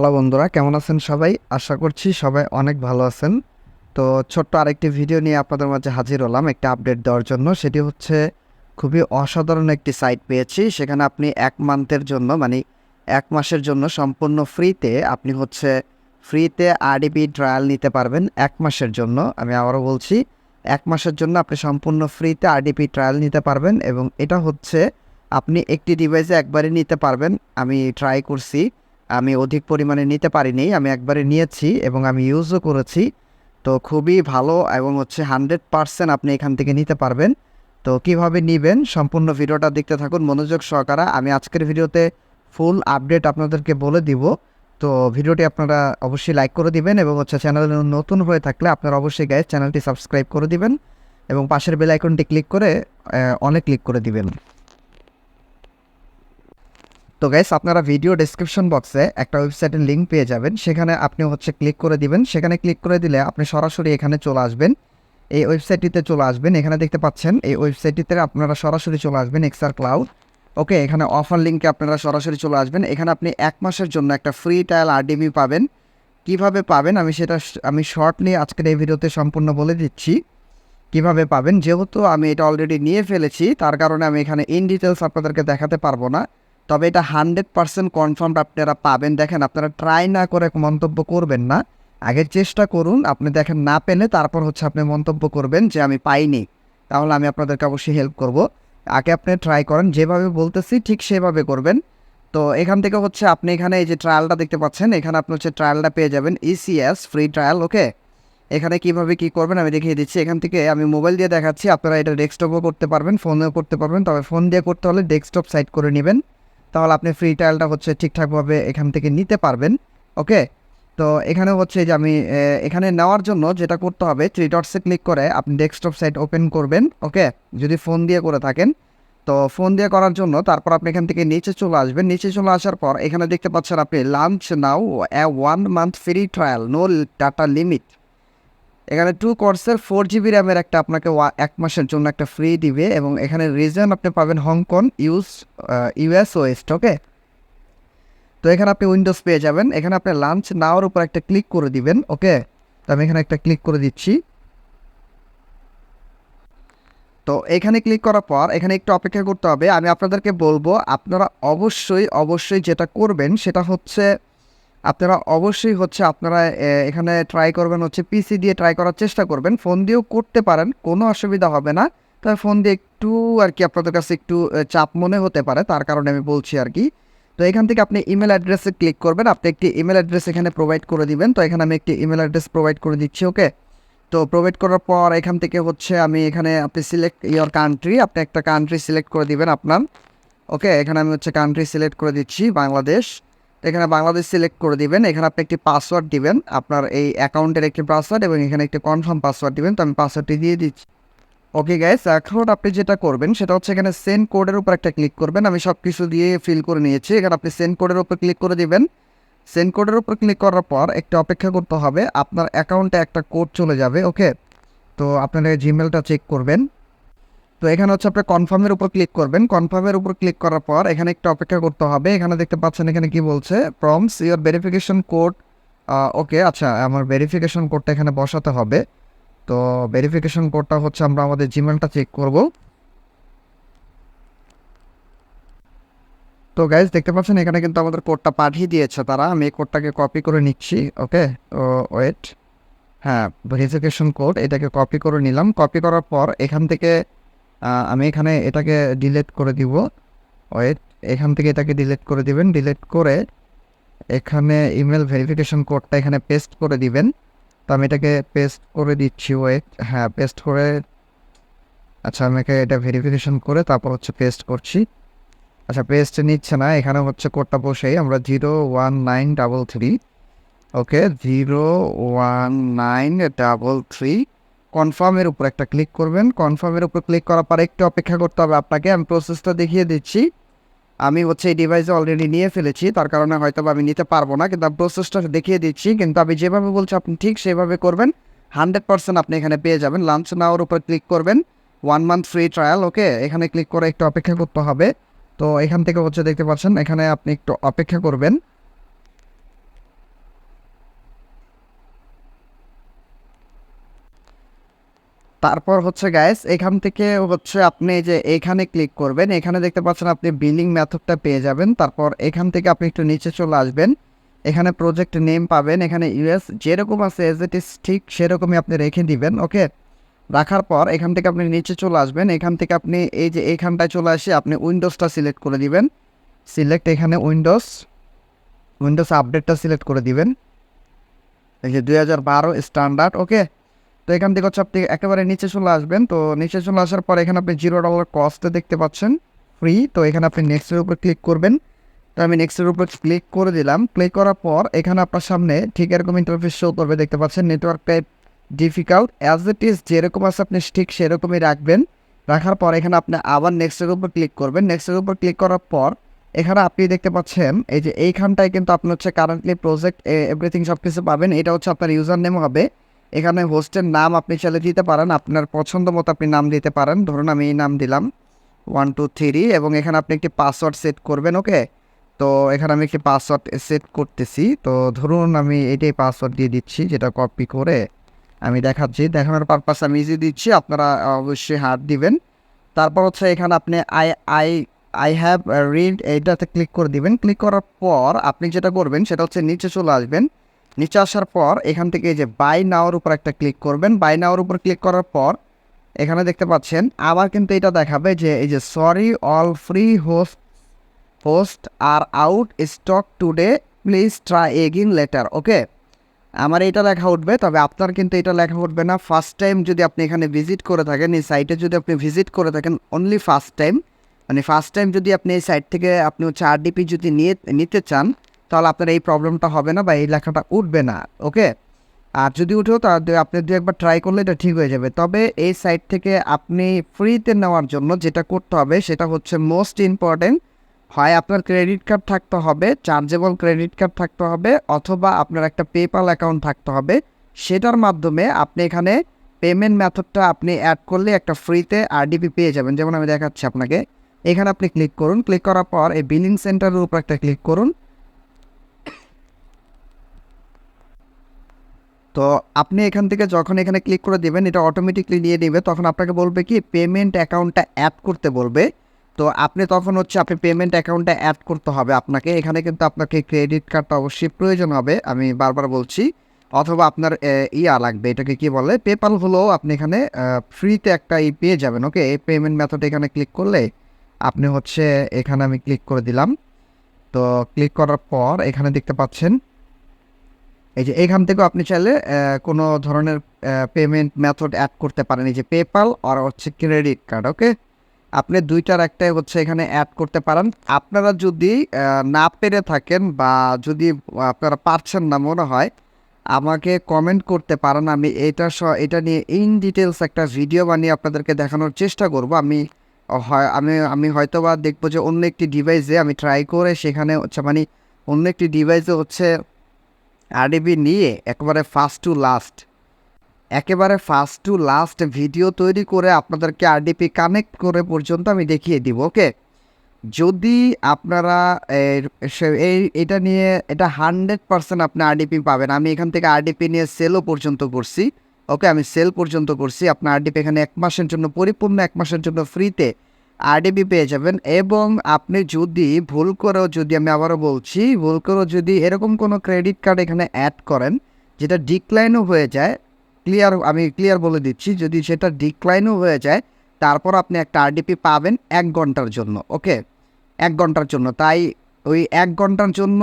Hello বন্ধুরা, কেমন আছেন সবাই? আশা করছি সবাই অনেক ভালো আছেন। তো ছোট্ট আরেকটি ভিডিও নিয়ে আপনাদের মাঝে হাজির হলাম একটা আপডেট দেওয়ার জন্য। সেটি হচ্ছে খুবই অসাধারণ একটি সাইট পেয়েছি। সেখানে আপনি 1 মান্থের জন্য 1 মাসের জন্য সম্পূর্ণ ফ্রিতে আপনি ফ্রিতে RDP ট্রায়াল নিতে পারবেন 1 মাসের জন্য। আমি আবারও বলছি 1 মাসের জন্য আপনি সম্পূর্ণ ফ্রিতে RDP ট্রায়াল নিতে পারবেন এবং এটা হচ্ছে আপনি একটি ডিভাইসে একবারে নিতে পারবেন। আমি ট্রাই করছি। আমি অধিক পরিমাণে নিতে পারিনি। আমি একবারে নিয়েছি এবং আমি ইউজও করেছি। তো খুবই ভালো এবং 100% আপনি এখান থেকে নিতে পারবেন। তো কিভাবে নিবেন সম্পূর্ণ ভিডিওটা দেখতে থাকুন মনোযোগ সহকারে। আমি আজকের ভিডিওতে ফুল আপডেট আপনাদেরকে বলে দিব। তো ভিডিওটি আপনারা অবশ্যই লাইক করে দিবেন এবং চ্যানেলে নতুন হয়ে থাকলে আপনারা অবশ্যই গাইস চ্যানেলটি সাবস্ক্রাইব করে দিবেন এবং পাশের বেল আইকনটি ক্লিক করে অনে ক্লিক করে দিবেন। তো গাইস আপনারা ভিডিও ডেসক্রিপশন বক্সে একটা ওয়েবসাইটের লিঙ্ক পেয়ে যাবেন। সেখানে আপনি ক্লিক করে দিবেন। সেখানে ক্লিক করে দিলে আপনি সরাসরি এখানে চলে আসবেন। এই ওয়েবসাইটটিতে চলে আসবেন। এখানে দেখতে পাচ্ছেন এই ওয়েবসাইটটিতে আপনারা সরাসরি চলে আসবেন এক্সার ক্লাউড। ওকে, এখানে অফার লিঙ্কে আপনারা সরাসরি চলে আসবেন। এখানে আপনি 1 মাসের জন্য একটা ফ্রি ট্রায়াল RDP পাবেন। কিভাবে পাবেন আমি শর্টলি আজকের এই ভিডিওতে সম্পূর্ণ বলে দিচ্ছি কিভাবে পাবেন। যেহেতু আমি এটা অলরেডি নিয়ে ফেলেছি তার কারণে আমি এখানে ইন ডিটেলস আপনাদেরকে দেখাতে পারবো না। তবে এটা 100% কনফার্ম আপনারা পাবেন। দেখেন, আপনারা ট্রাই না করে মন্তব্য করবেন না, আগে চেষ্টা করুন। আপনি দেখেন না পেলে তারপর আপনি মন্তব্য করবেন যে আমি পাইনি, তাহলে আমি আপনাদেরকে অবশ্যই হেল্প করব। আগে আপনি ট্রাই করেন, যেভাবে বলতেছি ঠিক সেভাবে করবেন। তো এখান থেকে আপনি এখানে এই যে ট্রায়ালটা দেখতে পাচ্ছেন, এখানে আপনি ট্রায়ালটা পেয়ে যাবেন ECS ফ্রি ট্রায়াল। ওকে, এখানে কিভাবে কি করবেন আমি দেখিয়ে দিচ্ছি। এখান থেকে আমি মোবাইল দিয়ে দেখাচ্ছি, আপনারা এটা ডেস্কটপও করতে পারবেন, ফোনেও করতে পারবেন। তবে ফোন দিয়ে করতে হলে ডেস্কটপ সাইট করে নেবেন, তাহলে আপনি ফ্রি ট্রায়ালটা ঠিকঠাকভাবে এখান থেকে নিতে পারবেন। ওকে, তো এখানে যে আমি এখানে নেওয়ার জন্য যেটা করতে হবে, থ্রি ডটসে ক্লিক করে আপনি ডেস্কটপ সাইট ওপেন করবেন। ওকে, যদি ফোন দিয়ে করে থাকেন, তো ফোন দিয়ে করার জন্য তারপর আপনি এখান থেকে নিচে চলে আসবেন। নিচে চলে আসার পর এখানে দেখতে পাচ্ছেন আপনি launch now 1 month free trial, no data limit. এখানে 2 কোর্সের 4 GB র্যামের একটা আপনাকে 1 মাসের জন্য একটা ফ্রি দিবে এবং এখানে রিজন আপনি পাবেন হংকং, US ওয়েস্ট। ওকে, তো এখানে আপনি উইন্ডোজ পেয়ে যাবেন। এখানে আপনি লাঞ্চ নাওয়ার উপর একটা ক্লিক করে দিবেন। ওকে, তো আমি এখানে একটা ক্লিক করে দিচ্ছি। তো এখানে ক্লিক করার পর এখানে একটু অপেক্ষা করতে হবে। আমি আপনাদেরকে বলবো আপনারা অবশ্যই যেটা করবেন সেটা আপনারা অবশ্যই আপনারা এখানে ট্রাই করবেন পিসি দিয়ে ট্রাই করার চেষ্টা করবেন। ফোন দিয়েও করতে পারেন, কোনো অসুবিধা হবে না। তবে ফোন দিয়ে একটু আর কি আপনাদের কাছে একটু চাপ মনে হতে পারে, তার কারণে আমি বলছি আর কি। তো এখান থেকে আপনি ইমেল অ্যাড্রেসে ক্লিক করবেন। আপনি একটি ইমেল অ্যাড্রেস এখানে প্রোভাইড করে দিবেন। তো এখানে আমি একটি ইমেল অ্যাড্রেস প্রোভাইড করে দিচ্ছি। ওকে, তো প্রোভাইড করার পর এখান থেকে আমি এখানে আপনি সিলেক্ট ইয়োর কান্ট্রি, আপনি একটা কান্ট্রি সিলেক্ট করে দিবেন আপনার। ওকে, এখানে আমি কান্ট্রি সিলেক্ট করে দিচ্ছি বাংলাদেশ। এখানে বাংলাদেশ সিলেক্ট করে দিবেন। এখানে আপনি একটি পাসওয়ার্ড দিবেন, আপনার এই অ্যাকাউন্টের একটি পাসওয়ার্ড, এবং এখানে একটি কনফার্ম পাসওয়ার্ড দিবেন। তো আমি পাসওয়ার্ডটি দিয়ে দিচ্ছি। ওকে গাইস, এখন আপনি যেটা করবেন সেটা এখানে সেন্ড কোডের উপর একটা ক্লিক করবেন। আমি সব কিছু দিয়ে ফিল করে নিয়েছি। এখানে আপনি সেন্ড কোডের উপর ক্লিক করে দিবেন। সেন্ড কোডের উপর ক্লিক করার পর একটু অপেক্ষা করতে হবে, আপনার অ্যাকাউন্টে একটা কোড চলে যাবে। ওকে, তো আপনার জিমেলটা চেক করবেন। তো এখানে আপনি কনফার্মের উপর ক্লিক করবেন। কনফার্মের উপর ক্লিক করার পর এখানে একটু অপেক্ষা করতে হবে। এখানে দেখতে পাচ্ছেন এখানে কি বলছে, প্রম্পটস ইওর ভেরিফিকেশন কোড। ওকে, আচ্ছা, আমার ভেরিফিকেশন কোডটা এখানে বসাতে হবে। তো ভেরিফিকেশন কোডটা আমরা আমাদের জিমেলটা চেক করব। তো গাইজ দেখতে পাচ্ছেন এখানে কিন্তু আমাদের কোডটা পাঠিয়ে দিয়েছে তারা। আমি এই কোডটাকে কপি করে নিচ্ছি। ওকে, তো ওয়েট, হ্যাঁ, ভেরিফিকেশন কোড এটাকে কপি করে নিলাম। কপি করার পর এখান থেকে আমি এখানে এটাকে ডিলিট করে দিব। ওয়েট, এখান থেকে এটাকে ডিলিট করে দিবেন। ডিলিট করে এখানে ইমেল ভেরিফিকেশন কোডটা এখানে পেস্ট করে দিবেন। তো আমি এটাকে পেস্ট করে দিচ্ছি। ওয়েট, হ্যাঁ, পেস্ট করে, আচ্ছা, আমাকে এটা ভেরিফিকেশন করে তারপর পেস্ট করছি। আচ্ছা, পেস্ট নিচ্ছে না, এখানে কোডটা বসেই আমরা 01933। ওকে, 01933 কনফার্মের উপর একটা ক্লিক করবেন। কনফার্মের উপর ক্লিক করার পর একটু অপেক্ষা করতে হবে আপনাকে। আমি প্রসেসটা দেখিয়ে দিচ্ছি। আমি এই ডিভাইসে অলরেডি নিয়ে ফেলেছি, তার কারণে হয়তো আমি নিতে পারবো না, কিন্তু আমি প্রসেসটা দেখিয়ে দিচ্ছি। কিন্তু আমি যেভাবে বলছি আপনি ঠিক সেভাবে করবেন, 100% আপনি এখানে পেয়ে যাবেন। লাঞ্চ নাওয়ার উপর ক্লিক করবেন, 1 মান্থ ফ্রি ট্রায়াল। ওকে, এখানে ক্লিক করে একটু অপেক্ষা করতে হবে। তো এখান থেকে দেখতে পাচ্ছেন এখানে আপনি একটু অপেক্ষা করবেন। তারপর হচ্ছে গাইস এখান থেকে হচ্ছে আপনি যে এখানে ক্লিক করবেন, এখানে দেখতে পাচ্ছেন আপনি বিলিং মেথডটা পেয়ে যাবেন। তারপর এখান থেকে আপনি একটু নিচে চলে আসবেন, এখানে প্রজেক্ট নেম পাবেন, এখানে ইউএস যেরকম আছে এজ ইট ইজ ঠিক সেরকমই আপনি রেখে দিবেন। ওকে, রাখার পর এখান থেকে আপনি নিচে চলে আসবেন, এখান থেকে আপনি এই যে এইখানটায় চলে আসে আপনি উইন্ডোজটা সিলেক্ট করে দিবেন। সিলেক্ট এখানে উইন্ডোজ আপডেটটা সিলেক্ট করে দিবেন, এই যে 2012 স্ট্যান্ডার্ড। ওকে, তো এখান থেকে হচ্ছে আপনি একেবারে নিচে চলে আসবেন। তো নিচে চলে আসার পর এখানে আপনি $0 কস্টে দেখতে পাচ্ছেন ফ্রি। তো এখানে আপনি নেক্সটের উপর ক্লিক করবেন। তো আমি নেক্সটের উপর ক্লিক করে দিলাম। ক্লিক করার পর এখানে আপনার সামনে ঠিক এরকম ইন্টারফেস শো করবে, দেখতে পাচ্ছেন network type difficult, as it is যেরকম আছে আপনি ঠিক সেরকমই রাখবেন। রাখার পর এখানে আপনি আবার নেক্সটের উপর ক্লিক করবেন। নেক্সটের উপর ক্লিক করার পর এখানে আপনি দেখতে পাচ্ছেন এই যে এইখানটায় কিন্তু আপনি হচ্ছে কারেন্টলি প্রজেক্ট এভরিথিং সব কিছু পাবেন। এটা হচ্ছে আপনার ইউজার নেম হবে। এখানে হোস্টের নাম আপনি চাইলে দিতে পারেন, আপনার পছন্দ মতো আপনি নাম দিতে পারেন। ধরুন আমি এই নাম দিলাম 123 এবং এখানে আপনি একটি পাসওয়ার্ড সেট করবেন। ওকে, তো এখানে আমি একটি পাসওয়ার্ড সেট করতেছি। তো ধরুন আমি এটাই পাসওয়ার্ড দিয়ে দিচ্ছি, যেটা কপি করে আমি দেখাচ্ছি, দেখানোর পারপাস আমি ইজি দিচ্ছি, আপনারা অবশ্যই হাত দিবেন। তারপর হচ্ছে এখানে আপনি I I I have read এইটাতে ক্লিক করে দিবেন। ক্লিক করার পর আপনি যেটা করবেন সেটা হচ্ছে নিচে চলে আসবেন। নিচে আসার পর এখান থেকে এই যে বাই নাওর উপর একটা ক্লিক করবেন। বাই নাওর উপর ক্লিক করার পর এখানে দেখতে পাচ্ছেন আবার কিন্তু এটা দেখাবে যে এই যে sorry all free host are out stock today, please try again later. Okay, আমার এটা লেখা উঠবে, তবে আপনার কিন্তু এটা লেখা উঠবে না। ফার্স্ট টাইম যদি আপনি এখানে ভিজিট করে থাকেন, এই সাইটে যদি আপনি ভিজিট করে থাকেন অনলি ফার্স্ট টাইম, মানে ফার্স্ট টাইম যদি আপনি এই সাইট থেকে আপনি হচ্ছে RDP যদি নিতে চান, তাহলে আপনার এই প্রবলেমটা হবে না বা এই লেখাটা উঠবে না। ওকে, আর যদি উঠেও তাহলে আপনি দু একবার ট্রাই করলে এটা ঠিক হয়ে যাবে। তবে এই সাইট থেকে আপনি ফ্রিতে নেওয়ার জন্য যেটা করতে হবে সেটা হচ্ছে মোস্ট ইম্পর্টেন্ট, হয় আপনার ক্রেডিট কার্ড থাকতে হবে, চার্জেবল ক্রেডিট কার্ড থাকতে হবে, অথবা আপনার একটা পেপ্যাল অ্যাকাউন্ট থাকতে হবে। সেটার মাধ্যমে আপনি এখানে পেমেন্ট মেথডটা আপনি অ্যাড করলে একটা ফ্রিতে RDP পেয়ে যাবেন। যেমন আমি দেখাচ্ছি আপনাকে, এখানে আপনি ক্লিক করুন। ক্লিক করার পর এই বিলিং সেন্টারের উপর একটা ক্লিক করুন। তো আপনি এখান থেকে যখন এখানে ক্লিক করে দেবেন এটা অটোমেটিকলি নিয়ে নেবে, তখন আপনাকে বলবে কি পেমেন্ট অ্যাকাউন্টটা অ্যাড করতে বলবে। তো আপনি তখন হচ্ছে আপনি পেমেন্ট অ্যাকাউন্টটা অ্যাড করতে হবে আপনাকে। এখানে কিন্তু আপনাকে ক্রেডিট কার্ডটা অবশ্যই প্রয়োজন হবে, আমি বারবার বলছি, অথবা আপনার ইয়া লাগবে, এটাকে কি বলে পেপ্যাল হলেও আপনি এখানে ফ্রিতে একটা পেয়ে যাবেন। ওকে, এই পেমেন্ট মেথড এখানে ক্লিক করলে আপনি হচ্ছে এখানে আমি ক্লিক করে দিলাম। তো ক্লিক করার পর এখানে দেখতে পাচ্ছেন এই যে এখান থেকেও আপনি চাইলে কোনো ধরনের পেমেন্ট মেথড অ্যাড করতে পারেন, এই যে পেপ্যাল আর হচ্ছে ক্রেডিট কার্ড। ওকে, আপনি দুইটার একটাই হচ্ছে এখানে অ্যাড করতে পারেন। আপনারা যদি না পেরে থাকেন বা যদি আপনারা পারছেন না মনে হয়, আমাকে কমেন্ট করতে পারেন, আমি এটা নিয়ে ইন ডিটেলস একটা ভিডিও বানিয়ে আপনাদেরকে দেখানোর চেষ্টা করব। আমি হয়তো বা দেখবো যে অন্য একটি ডিভাইসে আমি ট্রাই করে সেখানে হচ্ছে মানে অন্য একটি ডিভাইসে হচ্ছে RDP নিয়ে একেবারে ফার্স্ট টু লাস্ট ভিডিও তৈরি করে আপনাদেরকে RDP কানেক্ট করে পর্যন্ত আমি দেখিয়ে দিব। ওকে, যদি আপনারা এটা নিয়ে এটা 100% আপনি RDP পাবেন। আমি এখান থেকে RDP নিয়ে সেলও পর্যন্ত করছি। ওকে, আমি সেল পর্যন্ত করছি। আপনার RDP এখানে 1 মাসের জন্য পরিপূর্ণ 1 মাসের জন্য ফ্রিতে RDP পেয়ে যাবেন। এবং আপনি যদি ভুল করেও, যদি আমি আবারও বলছি, ভুল করেও যদি এরকম কোনো ক্রেডিট কার্ড এখানে অ্যাড করেন যেটা ডিক্লাইনও হয়ে যায়, আমি ক্লিয়ার বলে দিচ্ছি, যদি সেটা ডিক্লাইনও হয়ে যায় তারপর আপনি একটা RDP পাবেন 1 ঘন্টার জন্য। ওকে, 1 ঘন্টার জন্য। তাই ওই 1 ঘন্টার জন্য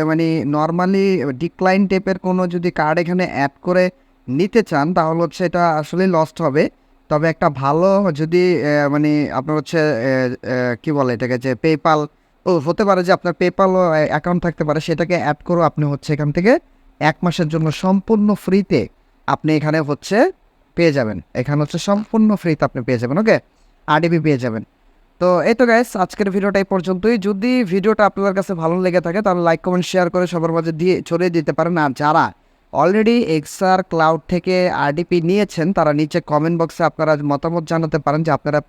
মানে নর্মালি ডিক্লাইন টাইপের কোনো যদি কার্ড এখানে অ্যাড করে নিতে চান তাহলে হচ্ছে এটা আসলে লস্ট হবে। তবে একটা ভালো যদি মানে আপনার হচ্ছে কি বলে এটাকে, যে পেপ্যাল হতে পারে, যে আপনার পেপ্যাল অ্যাকাউন্ট থাকতে পারে, সেটাকে অ্যাড করে আপনি হচ্ছে এখান থেকে 1 মাসের জন্য সম্পূর্ণ ফ্রিতে আপনি এখানে হচ্ছে পেয়ে যাবেন। এখানে হচ্ছে সম্পূর্ণ ফ্রিতে আপনি পেয়ে যাবেন। ওকে, RDP পেয়ে যাবেন। তো এই তো গাইস, আজকের ভিডিওটা এই পর্যন্তই। যদি ভিডিওটা আপনাদের কাছে ভালো লেগে থাকে তাহলে লাইক কমেন্ট শেয়ার করে সবার মাঝে ছড়িয়ে দিতে পারেন। আর যারা অলরেডি এক্সার ক্লাউড থেকে RDP নিয়েছেন তারা নিচে কমেন্ট বক্সে আপনারা মতামত জানাতে পারেন যে আপনারা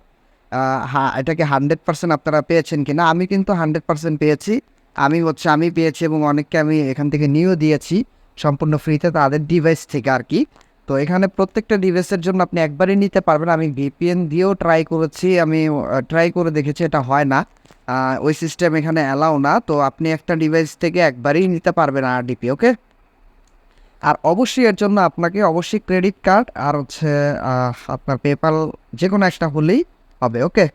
এটাকে 100% আপনারা পেয়েছেন কিনা। আমি কিন্তু 100% পেয়েছি। আমি পেয়েছি এবং অনেককে আমি এখান থেকে নিয়েও দিয়েছি সম্পূর্ণ ফ্রিতে তাদের ডিভাইস থেকে আর কি। তো এখানে প্রত্যেকটা ডিভাইসের জন্য আপনি একবারই নিতে পারবেন। আমি ভিপিএন দিয়েও ট্রাই করেছি, আমি ট্রাই করে দেখেছি, এটা হয় না। ওই সিস্টেম এখানে অ্যালাউ না। তো আপনি একটা ডিভাইস থেকে একবারই নিতে পারবেন আরডিপি, ওকে? আর অবশ্যই এর জন্য আপনাকে অবশ্যই ক্রেডিট কার্ড আর হচ্ছে আপনার পেপাল যে কোনো একটা হলেই হবে, ওকে?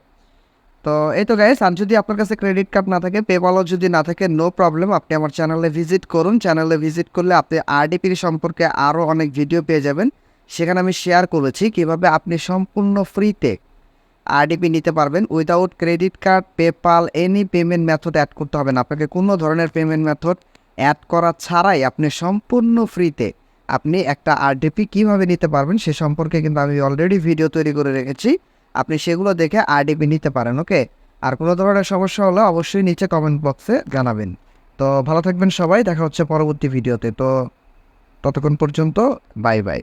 তো এই তো গাইস, আর যদি আপনার কাছে ক্রেডিট কার্ড না থাকে, পেপালও যদি না থাকে, নো প্রবলেম, আপনি আমার চ্যানেলে ভিজিট করুন। চ্যানেলে ভিজিট করলে আপনি আরডিপির সম্পর্কে আরও অনেক ভিডিও পেয়ে যাবেন। সেখানে আমি শেয়ার করেছি কীভাবে আপনি সম্পূর্ণ ফ্রিতে আরডিপি নিতে পারবেন without credit card, PayPal, any payment method add করতে হবে না। আপনাকে কোনো ধরনের পেমেন্ট মেথড অ্যাড করা ছাড়াই আপনি সম্পূর্ণ ফ্রিতে আপনি একটা আরডিপি কীভাবে নিতে পারবেন সে সম্পর্কে কিন্তু আমি অলরেডি ভিডিও তৈরি করে রেখেছি। আপনি সেগুলো দেখে আরডিপি নিতে পারেন, ওকে? আর কোনো ধরনের সমস্যা হলে অবশ্যই নিচে কমেন্ট বক্সে জানাবেন। তো ভালো থাকবেন সবাই, দেখা হচ্ছে পরবর্তী ভিডিওতে। তো ততক্ষণ পর্যন্ত বাই বাই।